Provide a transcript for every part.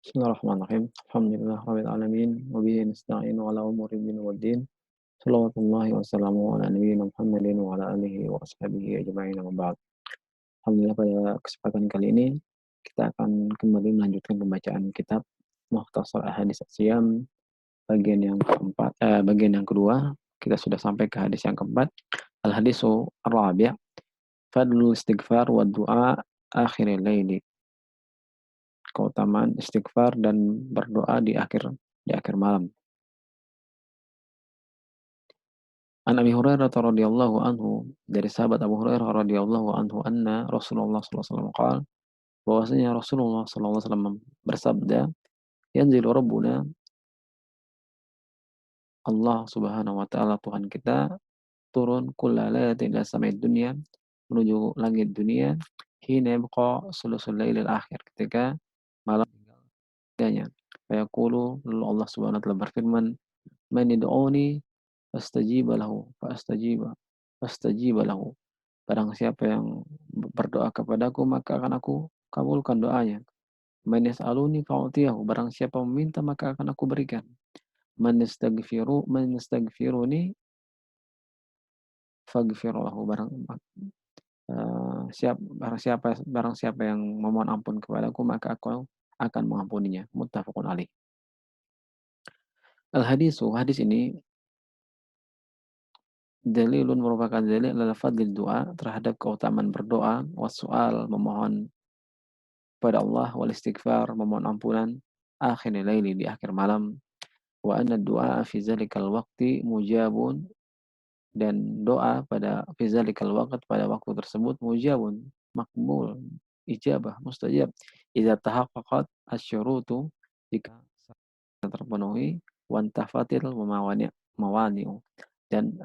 Bismillahirrahmanirrahim. Alhamdulillahirabbil alamin wa bihi nasta'inu ala umuri din waddin. Shalawatullahi wa salamu ala nabiyyina Muhammadin wa ala alihi wa ashabihi ajma'in amma ba'd. Alhamdulillah pada kesempatan kali ini kita akan kembali melanjutkan pembacaan kitab Mukhtasar Ahadits As-Shiyam bagian yang kedua. Kita sudah sampai ke hadis yang keempat. Al-hadisu ar-rabi', fadlul istighfar wa du'a akhiril laili. Keutamaan istighfar dan berdoa di akhir malam. An Abi Hurairah radhiyallahu anhu, dari sahabat Abu Hurairah radhiyallahu anhu, anna Rasulullah sallallahu alaihi wasallam qaal, bahwasanya Rasulullah sallallahu alaihi wasallam bersabda, yanzilu rabbuna, Allah Subhanahu wa taala Tuhan kita turun kulla lailatin ila sama'id dunya, menuju langit dunia, hina yabqa sulusul lailil akhir, ketika malam tinggalnya. Fayaqulu, lalu Allah Subhanahu wa taala berfirman, man yad'uni fastajiba lahu fastajiba lahu. Barang siapa yang berdoa kepadaku, maka akan aku kabulkan doanya. Man yas'aluni fa'utiyahu, barang siapa meminta maka akan aku berikan. Man yastaghfiruni faghfir lahu, barang siapa yang memohon ampun kepadaku maka aku akan mengampuninya. Muttafaqun alaih. Hadis ini dalilun, merupakan dalil adalah fadlil doa, terhadap keutamaan berdoa, wassual, memohon pada Allah, wal istighfar, memohon ampunan, akhir laili, di akhir malam, wa anna du'a fi zalikal waqti mujabun, dan doa pada fi zalikal waqt, pada waktu tersebut, mujabun, makbul, ijabah, mustajab, idza tahaqqaqat asyurutu, jika terpenuhi, wantafatil mawani'u, dan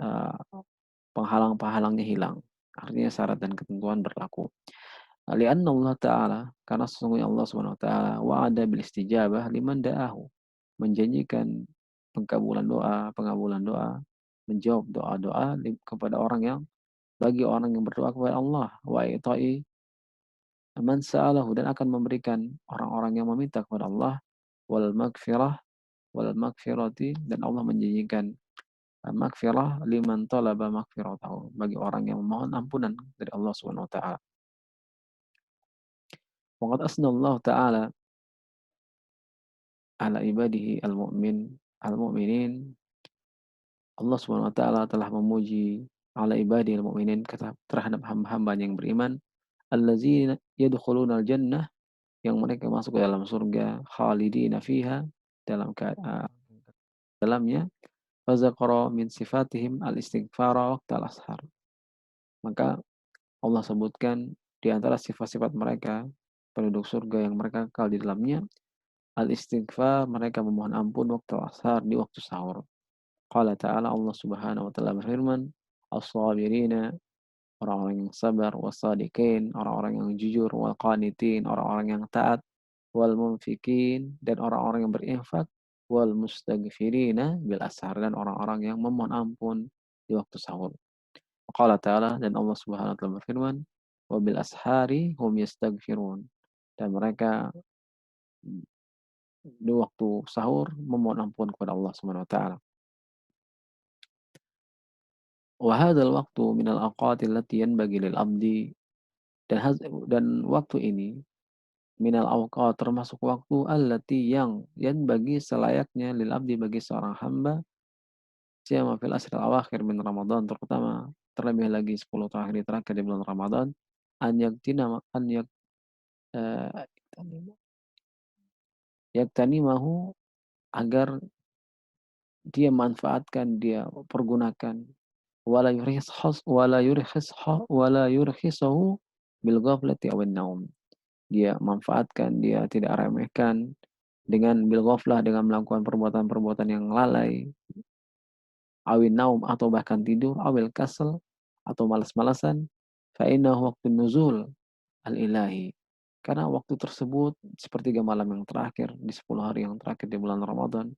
penghalang-penghalangnya hilang. Artinya syarat dan ketentuan berlaku. Lianna Allah Ta'ala, karena sesungguhnya Allah Subhanahu wa taala, wa'ada bil istijabah liman da'ahu, menjanjikan pengabulan doa, menjawab doa-doa kepada bagi orang yang berdoa kepada Allah, wa ita'i man sa'alahu, dan akan memberikan orang-orang yang meminta kepada Allah, wal magfirati, dan Allah menjanjikan magfirah liman talaba magfiratahu, bagi orang yang memohon ampunan dari Allah Subhanahu wa taala. Waqad asna Allah Ta'ala ala ibadihi al-mu'minin. Allah Subhanahu wa taala telah memuji ala ibadihi al-mu'minin, terhadap hamba-hamba yang beriman, allazina yadkhuluna al-jannah, yang mereka masuk ke dalam surga, khalidina fiha, dalamnya, fa dzakara min sifatihim al-istighfara waqtal ashar. Maka Allah sebutkan di antara sifat-sifat mereka, penduduk surga yang mereka kekal di dalamnya, al-istighfar, mereka memohon ampun waktu ashar, di waktu sahur. Qala ta'ala, Allah Subhanahu wa taala berfirman, as-sabirina, orang-orang yang sabar, was-sadiqin, orang-orang yang jujur, wal qanitin, orang-orang yang taat, wal munfikin, dan orang-orang yang berinfak, wal mustaghfirina bil ashar, dan orang-orang yang memohon ampun di waktu sahur. Qala ta'ala, dan Allah Subhanahu wa taala berfirman, wa bil ashari hum yastaghfirun, dan mereka di waktu sahur memohon ampun kepada Allah Subhanahu wa taala. Wa hadzal waqtu minal awqati allati yanbaghi lil abdi, dan waktu ini minal awqat, termasuk waktu allati yang yanbaghi, selayaknya, lil abdi, bagi seorang hamba, siyama fil ashril awakhir min Ramadan, terlebih lagi 10 hari terakhir di bulan Ramadan, an yaktina an yak eh, yaktanimahu, agar dia manfaatkan, dia pergunakan, wala yurkhisahu bil ghaflati awin naum, dia manfaatkan, dia tidak remehkan dengan bil ghaflah, dengan melakukan perbuatan-perbuatan yang lalai, awin naum, atau bahkan tidur, awil kasal, atau malas-malasan, fa innahu waqtun nuzul al ilahi, karena waktu tersebut sepertiga malam yang terakhir di 10 hari yang terakhir di bulan Ramadan.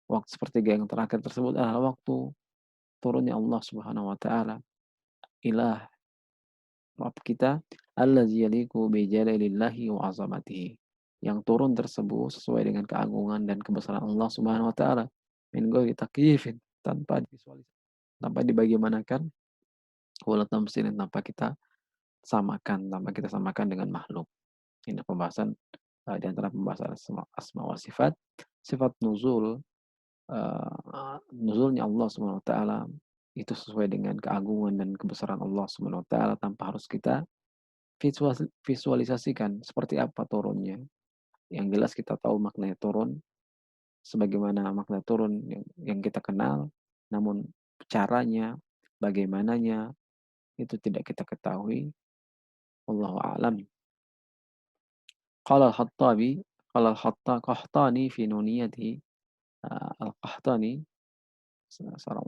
Waktu sepertiga yang terakhir tersebut adalah waktu turunnya Allah Subhanahu wa taala, ilah, Rabb kita, allazi yaliqu bi jalalillahi wa azamatihi, yang turun tersebut sesuai dengan keagungan dan kebesaran Allah Subhanahu wa taala. Min ghairi takyifin, tanpa tanpa dibagaimanakan, wala tamtsilin, tanpa kita samakan dengan makhluk. Ini pembahasan di antara pembahasan asma wa sifat, sifat nuzul, nuzulnya Allah Subhanahu wa taala itu sesuai dengan keagungan dan kebesaran Allah Subhanahu wa taala tanpa harus kita visualisasikan seperti apa turunnya. Yang jelas kita tahu maknanya turun, sebagaimana makna turun yang kita kenal, namun caranya, bagaimananya, itu tidak kita ketahui. Wallahu a'lam. Qala al-Khattabi, qala al-Qahtani fi nuniyatihi, al-Qahtani seorang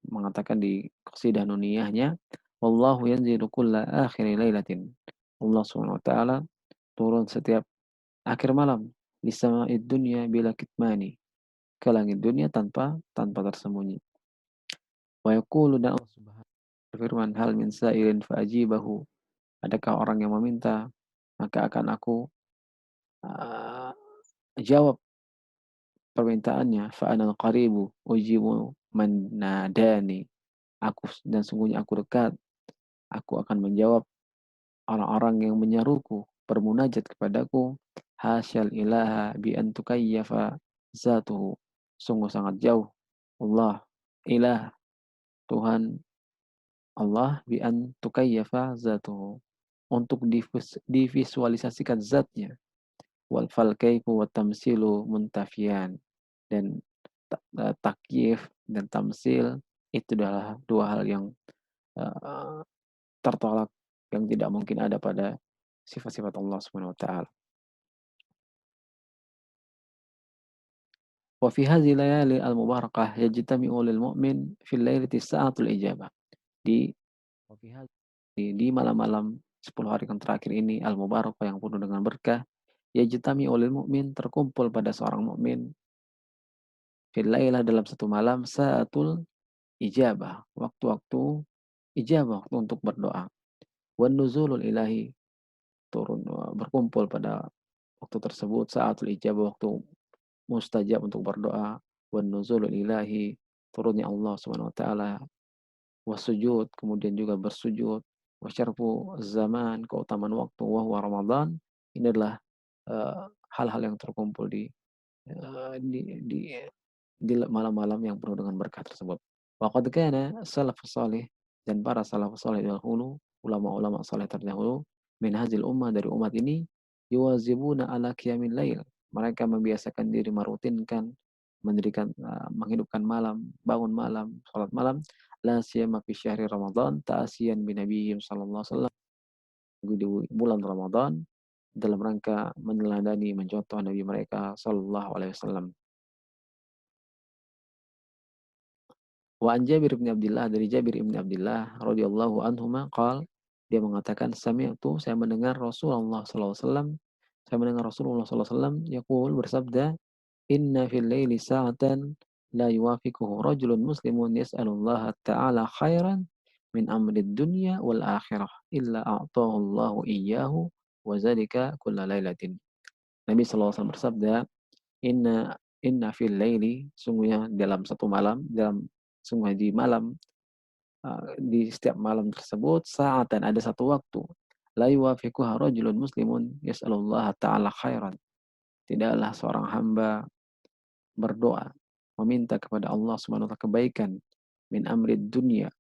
mengatakan di qasidah nuniyahnya, wallahu yanzilu kulla akhiri lailatin. Allah Subhanahu wa taala turun setiap akhir malam di sama'id dunya bila kitmani, ke langit dunia tanpa tersembunyi. Wa yaqulu, dan Allah Subhanahu berfirman, hal min sa'ilin fa'ajibahu, adakah orang yang meminta maka akan aku uh, jawab permintaannya. Fa anal qaribu ujibu man nadani, aku dan sungguhnya aku dekat, aku akan menjawab orang-orang yang menyeruku bermunajat kepadaku. Hasyal ilaha bi an tukayyafa zatuhu, sungguh sangat jauh Allah, ilah, Tuhan Allah, bi an tukayyafa zatuhu, untuk divisualisasikan zatnya. Wal fal kaifu wa tamsilu muntafian, dan takyif dan tamsil itu adalah dua hal yang uh, tertolak, yang tidak mungkin ada pada sifat-sifat Allah Subhanahu wa taala. Wa fi hadhihi layali al-mubarakah yajtami'u lil mu'min fil lailati sa'atul ijabah. Di di malam-malam 10 hari yang terakhir ini al-mubarakah yang penuh dengan berkah, yajtami'u lil mu'min, terkumpul pada seorang mukmin, fil lailah, dalam satu malam, sa'atul ijabah, waktu-waktu ijabah, waktu untuk berdoa. Wan nuzulul ilahi, turun berkumpul pada waktu tersebut, sa'atul ijabah, waktu mustajab untuk berdoa. Wan nuzulul ilahi, turunnya Allah Subhanahu wa taala. Wasujud, kemudian juga bersujud. Wasyarfu zaman, keutamaan waktu. Wa huwa Ramadan, ini adalah hal-hal yang terkumpul uh, di, di di malam-malam yang penuh dengan berkah tersebut. Wa qad kana salafus salih, dan para salafus salih dahulu, ulama-ulama saleh terdahulu, min hazil ummah, dari umat ini, yuwazibuna ala qiyamil lail, mereka membiasakan diri, merutinkan mendirikan menghidupkan malam, bangun malam, salat malam, la siyama fi syahri Ramadan ta'asiyan bi nabiyyin sallallahu alaihi wasallam, di bulan Ramadan, dalam rangka meneladani, mencontoh nabi mereka sallallahu alaihi wasallam. Wa an Jabir bin Abdullah, dari Jabir bin Abdullah radhiyallahu anhuma qal, dia mengatakan, sami'tu, saya mendengar Rasulullah sallallahu alaihi wasallam, saya mendengar Rasulullah sallallahu alaihi wasallam yaqul, bersabda, inna fil laili sa'atan la yuwafiquhu rajulun muslimun yas'alullaha ta'ala khairan min amri dunya wal akhirah illa a'tahu Allahu iyyahu wa zalika kulla lailatin. Nabi sallallahu alaihi wasallam bersabda, Inna inna fil laili, sungguhnya dalam satu malam, sungguh di malam, di setiap malam tersebut, saatan, ada satu waktu, la yuwafiquha rajulun muslimun yas'alullaha ta'ala khairan, tidaklah seorang hamba berdoa meminta kepada Allah Subhanahu wa taala kebaikan, min amri dunia,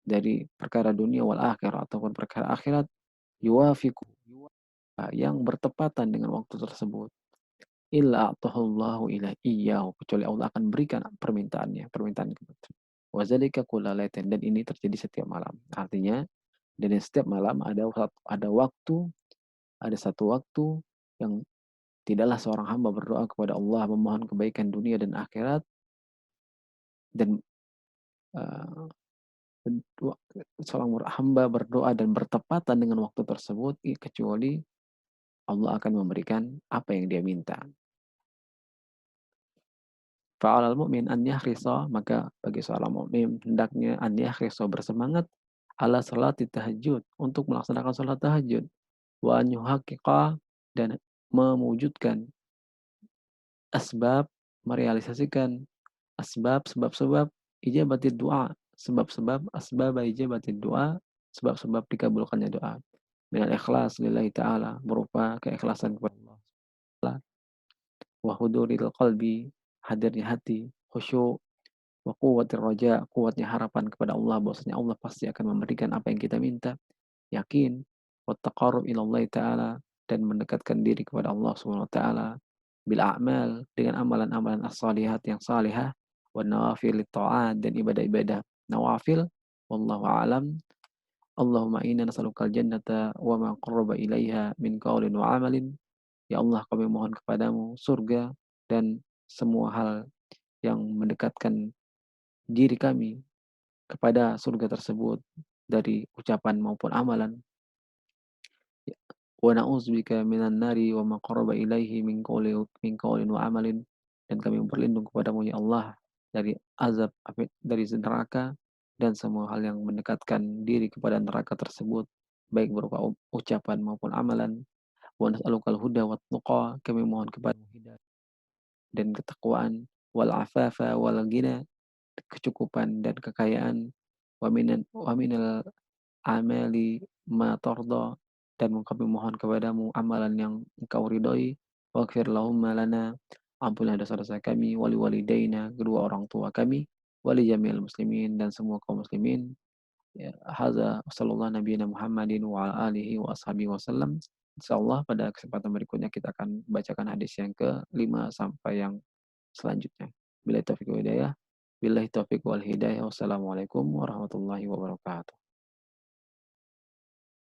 dari perkara dunia, wal akhirah, ataupun perkara akhirat, yuwafiqu, yang bertepatan dengan waktu tersebut, illa atahullahu ila iyyahu, kecuali Allah akan berikan permintaan itu. Wa zalika kullalaitin, dan ini terjadi setiap malam. Artinya dari setiap malam ada satu waktu yang tidaklah seorang hamba berdoa kepada Allah, memohon kebaikan dunia dan akhirat, dan uh, seorang hamba berdoa dan bertepatan dengan waktu tersebut, kecuali Allah akan memberikan apa yang dia minta. Fa'alal mu'min an yahrisa, maka bagi seorang mukmin hendaknya an yahrisa, bersemangat, ala salati tahajud, untuk melaksanakan salat tahajud, wa an yuhaqqiqa, dan mewujudkan asbab, merealisasikan sebab-sebab ijabatid doa, sebab-sebab asbab ijabatid doa, sebab-sebab dikabulkannya doa. Dengan ikhlas lillahi ta'ala, berupa keikhlasan kepada Allah Ta'ala, wa huduril qalbi, hadirnya hati, khusyuk, wa quwwatir raja, kuatnya harapan kepada Allah bahwasanya Allah pasti akan memberikan apa yang kita minta, yakin, wa taqarrub ilallahi ta'ala, dan mendekatkan diri kepada Allah Subhanahu wa taala bil a'mal, dengan amalan-amalan as-salihat yang salihah, wa nawafil ta'at, dan ibadah-ibadah nawafil. Wallahu a'lam. Allahumma inna nas'alukal jannata wa ma qarraba ilaiha min qaulin wa amalin. Ya Allah, kami mohon kepadamu surga dan semua hal yang mendekatkan diri kami kepada surga tersebut dari ucapan maupun amalan. Wa na'udzubika minan nari wa ma qarraba ilaihi min qaulin wa amalin, dan kami berlindung kepadamu ya Allah dari azab api dari neraka dan semua hal yang mendekatkan diri kepada neraka tersebut, baik berupa ucapan maupun amalan. Wa nas'alukal huda wat tuqa, kami mohon kepadamu hidayah dan ketakwaan, wal afafa wal ghina, kecukupan dan kekayaan, wa minal amali ma tarda, dan kami mohon kepadamu amalan yang engkau ridhoi. Waghfir lahumma lana, ampunilah dosa-dosa kami, wali walidaina, kedua orang tua kami, wali jami'il muslimin, dan semua kaum muslimin. Ya, hadza sallallahu nabiyana Muhammadin wa ala alihi wa ashabihi wasallam. Insyaallah pada kesempatan berikutnya kita akan bacakan hadis yang ke-5 sampai yang selanjutnya. Billahi taufiq wal hidayah. Billahi taufiq wal hidayah. Wassalamualaikum warahmatullahi wabarakatuh.